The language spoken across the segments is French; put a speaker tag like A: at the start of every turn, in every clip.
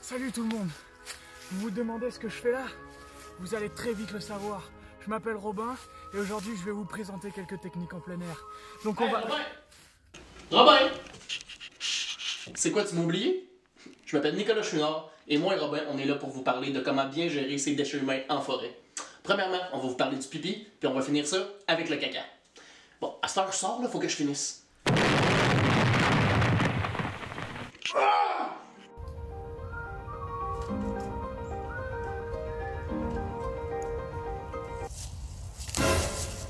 A: Salut tout le monde. Vous vous demandez ce que je fais là? Vous allez très vite le savoir. Je m'appelle Robin et aujourd'hui je vais vous présenter quelques techniques en plein air. Donc on va...
B: Robin! C'est quoi, tu m'as oublié? Je m'appelle Nicolas Chouinard et moi et Robin, on est là pour vous parler de comment bien gérer ses déchets humains en forêt. Premièrement, on va vous parler du pipi, puis on va finir ça avec le caca. Bon, à cette heure je sors, là, faut que je finisse.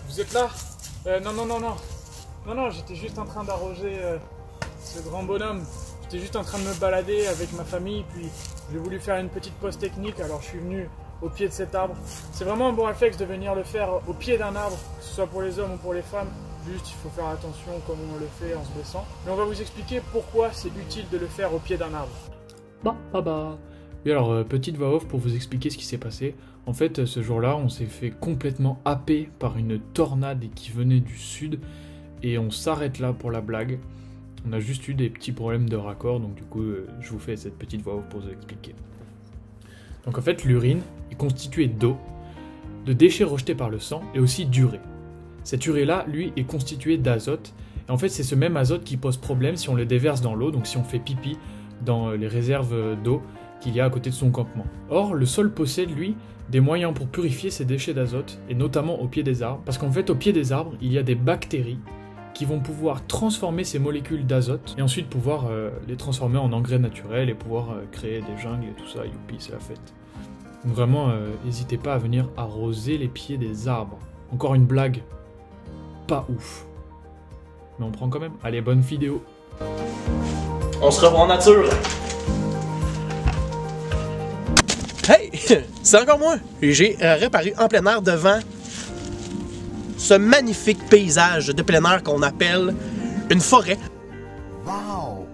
A: Vous êtes là? Non, j'étais juste en train d'arroser ce grand bonhomme. J'étais juste en train de me balader avec ma famille, puis j'ai voulu faire une petite pause technique, alors je suis venu au pied de cet arbre. C'est vraiment un bon réflexe de venir le faire au pied d'un arbre, que ce soit pour les hommes ou pour les femmes. Juste, il faut faire attention comme on le fait en se baissant. Mais on va vous expliquer pourquoi c'est utile de le faire au pied d'un arbre.
C: Oui, alors, petite voix off pour vous expliquer ce qui s'est passé. En fait, ce jour-là, on s'est fait complètement happer par une tornade qui venait du sud. Et on s'arrête là pour la blague. On a juste eu des petits problèmes de raccord, donc du coup, je vous fais cette petite voix off pour vous expliquer. Donc en fait, l'urine est constituée d'eau, de déchets rejetés par le sang et aussi d'urée. Cette urée-là, lui, est constituée d'azote. Et en fait, c'est ce même azote qui pose problème si on le déverse dans l'eau, donc si on fait pipi dans les réserves d'eau qu'il y a à côté de son campement. Or, le sol possède, lui, des moyens pour purifier ces déchets d'azote, et notamment au pied des arbres, parce qu'en fait, au pied des arbres, il y a des bactéries qui vont pouvoir transformer ces molécules d'azote, et ensuite pouvoir les transformer en engrais naturels, et pouvoir créer des jungles et tout ça, youpi, c'est la fête. Donc vraiment, n'hésitez pas à venir arroser les pieds des arbres. Encore une blague, pas ouf. Mais on prend quand même. Allez, bonne vidéo.
B: On se revoit en nature!
D: Hey! C'est encore moi! J'ai réparé en plein air devant ce magnifique paysage de plein air qu'on appelle une forêt. Wow!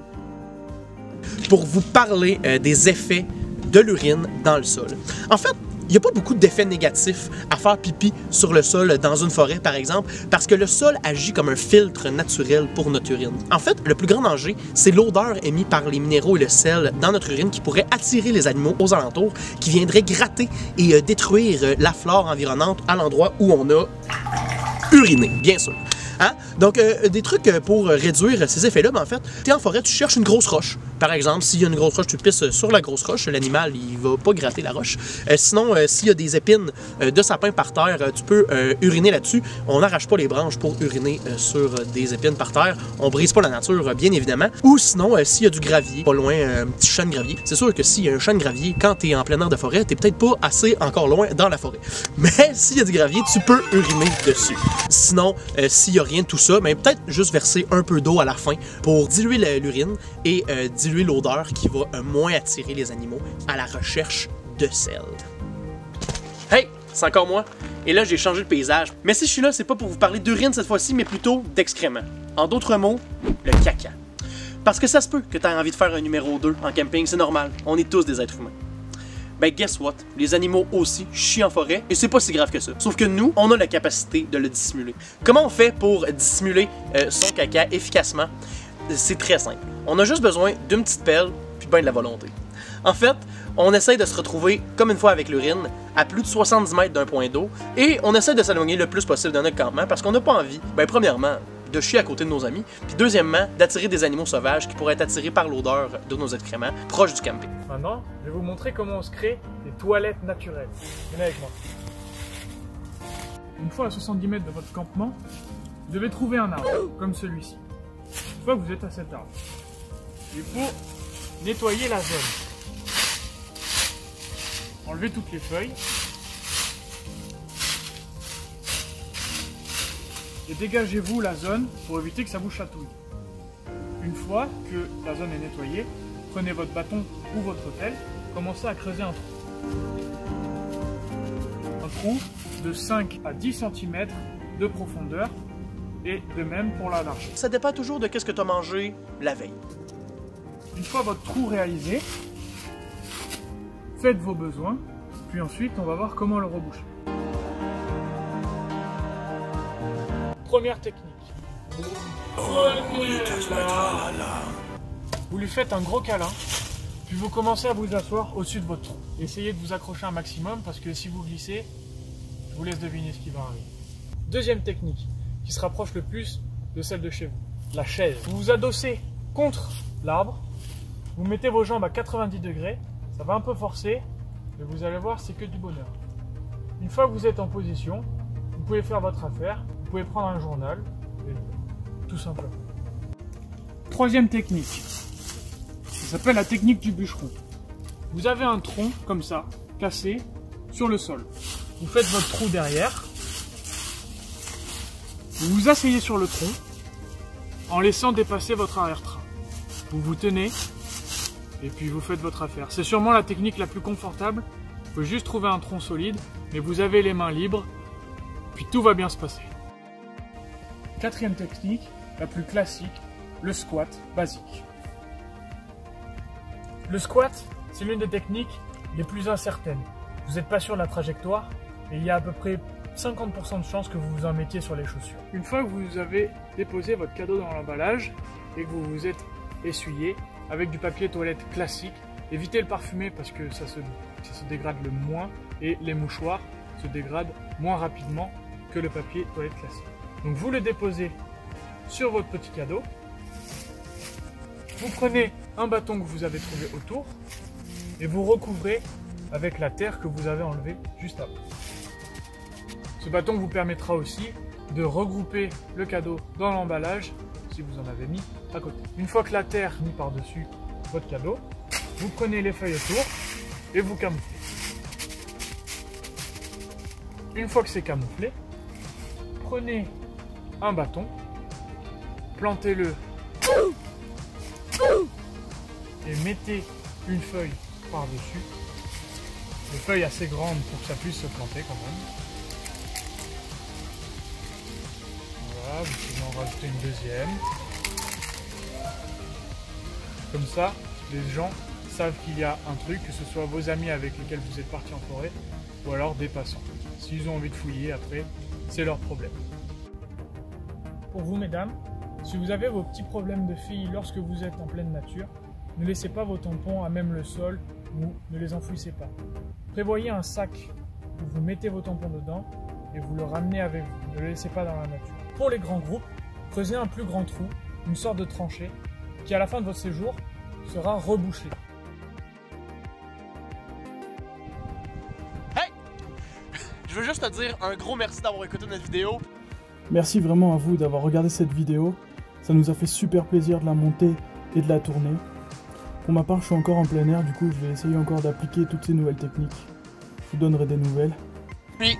D: Pour vous parler des effets de l'urine dans le sol. En fait, il n'y a pas beaucoup d'effets négatifs à faire pipi sur le sol dans une forêt, par exemple, parce que le sol agit comme un filtre naturel pour notre urine. En fait, le plus grand danger, c'est l'odeur émise par les minéraux et le sel dans notre urine qui pourrait attirer les animaux aux alentours, qui viendraient gratter et détruire la flore environnante à l'endroit où on a uriné, bien sûr. Hein? Donc, des trucs pour réduire ces effets-là, ben en fait, tu es en forêt, tu cherches une grosse roche. Par exemple, s'il y a une grosse roche, tu pisses sur la grosse roche, l'animal, il va pas gratter la roche. Sinon, s'il y a des épines de sapin par terre, tu peux uriner là-dessus. On n'arrache pas les branches pour uriner sur des épines par terre. On brise pas la nature, bien évidemment. Ou sinon, s'il y a du gravier, pas loin, un petit champ de gravier. C'est sûr que s'il y a un champ de gravier, quand tu es en plein air de forêt, t'es peut-être pas assez encore loin dans la forêt. Mais s'il y a du gravier, tu peux uriner dessus. Sinon, s'il y a rien de tout ça, mais peut-être juste verser un peu d'eau à la fin pour diluer l'urine et diluer l'odeur qui va moins attirer les animaux à la recherche de sel. Hey, c'est encore moi. Et là, j'ai changé le paysage. Mais si je suis là, c'est pas pour vous parler d'urine cette fois-ci, mais plutôt d'excréments. En d'autres mots, le caca. Parce que ça se peut que tu aies envie de faire un numéro 2 en camping, c'est normal. On est tous des êtres humains. Ben guess what? Les animaux aussi chient en forêt et c'est pas si grave que ça. Sauf que nous, on a la capacité de le dissimuler. Comment on fait pour dissimuler son caca efficacement? C'est très simple. On a juste besoin d'une petite pelle puis ben de la volonté. En fait, on essaye de se retrouver, comme une fois avec l'urine, à plus de 70 mètres d'un point d'eau et on essaie de s'éloigner le plus possible de notre campement parce qu'on n'a pas envie, ben premièrement, de chier à côté de nos amis, puis deuxièmement, d'attirer des animaux sauvages qui pourraient être attirés par l'odeur de nos excréments proches du camping.
A: Maintenant, je vais vous montrer comment on se crée des toilettes naturelles. Venez avec moi. Une fois à 70 mètres de votre campement, vous devez trouver un arbre, comme celui-ci. Une fois que vous êtes à cet arbre, il faut nettoyer la zone. Enlevez toutes les feuilles. Et dégagez-vous la zone pour éviter que ça vous chatouille. Une fois que la zone est nettoyée, prenez votre bâton ou votre pelle, commencez à creuser un trou. Un trou de 5 à 10 cm de profondeur et de même pour la largeur.
D: Ça dépend toujours de ce que tu as mangé la veille.
A: Une fois votre trou réalisé, faites vos besoins, puis ensuite on va voir comment le reboucher. Première technique. Vous lui faites un gros câlin Puis vous commencez à vous asseoir au-dessus de votre tronc. Essayez de vous accrocher un maximum parce que si vous glissez, je vous laisse deviner ce qui va arriver. Deuxième technique, qui se rapproche le plus de celle de chez vous, la chaise. Vous vous adossez contre l'arbre, vous mettez vos jambes à 90 degrés, ça va un peu forcer, mais vous allez voir, c'est que du bonheur. Une fois que vous êtes en position, vous pouvez faire votre affaire, vous pouvez prendre un journal, et tout simplement. Troisième technique, ça s'appelle la technique du bûcheron. Vous avez un tronc comme ça, cassé, sur le sol. Vous faites votre trou derrière, vous vous asseyez sur le tronc, en laissant dépasser votre arrière-train. Vous vous tenez, et puis vous faites votre affaire. C'est sûrement la technique la plus confortable. Il faut juste trouver un tronc solide, mais vous avez les mains libres, puis tout va bien se passer. Quatrième technique, la plus classique, le squat basique. Le squat, c'est l'une des techniques les plus incertaines. Vous n'êtes pas sûr de la trajectoire, et il y a à peu près 50% de chances que vous vous en mettiez sur les chaussures. Une fois que vous avez déposé votre cadeau dans l'emballage, et que vous vous êtes essuyé avec du papier toilette classique, évitez le parfumé parce que ça se dégrade le moins, et les mouchoirs se dégradent moins rapidement que le papier toilette classique. Donc vous le déposez sur votre petit cadeau, vous prenez un bâton que vous avez trouvé autour, et vous recouvrez avec la terre que vous avez enlevée juste avant. Ce bâton vous permettra aussi de regrouper le cadeau dans l'emballage si vous en avez mis à côté. Une fois que la terre est mise par-dessus votre cadeau, vous prenez les feuilles autour et vous camouflez. Une fois que c'est camouflé, prenez un bâton, plantez-le et mettez une feuille par-dessus. Des feuilles assez grandes pour que ça puisse se planter quand même. Voilà, vous pouvez en rajouter une deuxième. Comme ça, les gens savent qu'il y a un truc, que ce soit vos amis avec lesquels vous êtes partis en forêt, ou alors des passants. S'ils ont envie de fouiller après, c'est leur problème. Pour vous mesdames, si vous avez vos petits problèmes de filles lorsque vous êtes en pleine nature, ne laissez pas vos tampons à même le sol ou ne les enfouissez pas. Prévoyez un sac où vous mettez vos tampons dedans et vous le ramenez avec vous. Ne le laissez pas dans la nature. Pour les grands groupes, creusez un plus grand trou, une sorte de tranchée, qui à la fin de votre séjour sera rebouché.
D: Hey! Je veux juste te dire un gros merci d'avoir écouté notre vidéo.
A: Merci vraiment à vous d'avoir regardé cette vidéo. Ça nous a fait super plaisir de la monter et de la tourner. Pour ma part, je suis encore en plein air, du coup je vais essayer encore d'appliquer toutes ces nouvelles techniques. Je vous donnerai des nouvelles.
D: Puis,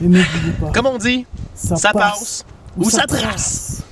A: et n'oubliez pas,
D: comme on dit, ça passe ou ça trace.